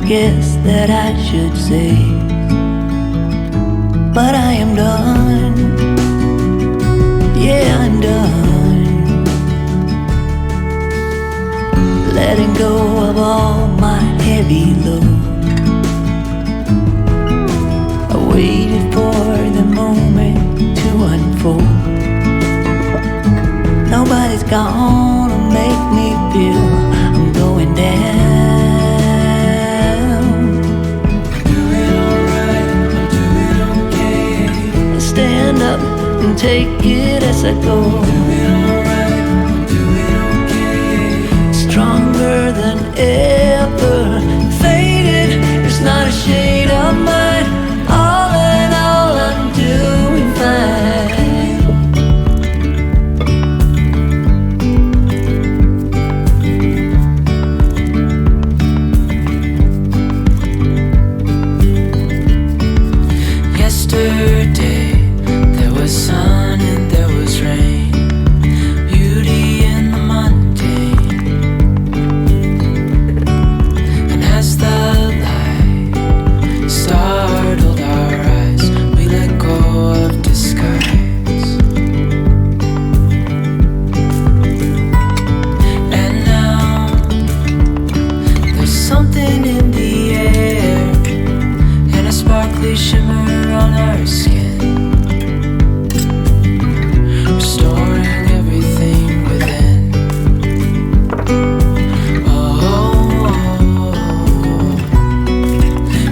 guess that I should say, but I am done. Yeah, I'm done. Letting go of all my heavy load. I waited for the moment to unfold. Nobody's gonna make me feel I'm going down. Stand up and take it as I go. Stronger than ever, faded, there's not a shade of mine. All in all, I'm doing fine. Yesterday there was sun and there was rain, beauty in the mundane. And as the light startled our eyes, we let go of disguise. And now there's something in the air and a sparkly shimmer on our skin, restoring everything within. Oh,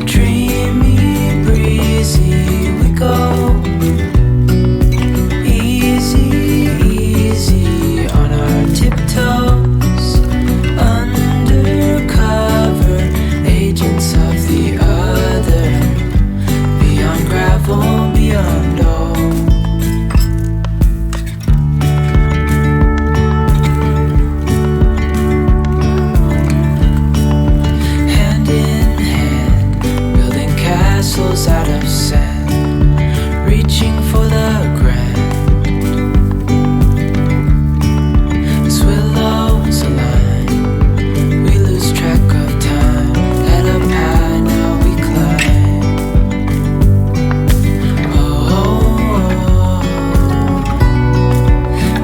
dreamy, breezy we go, easy, easy on our tiptoes, undercover agents of the other, beyond gravel, beyond all. Hand in hand, building castles out of sand, reaching for the grand. As willows align, we lose track of time. Head up high, now we climb.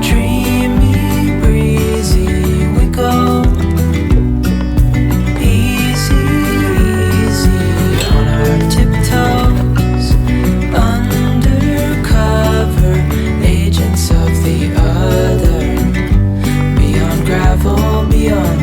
Dreamy, breezy we go, easy, easy on our tiptoes, undercover agents of the other, beyond gravel, beyond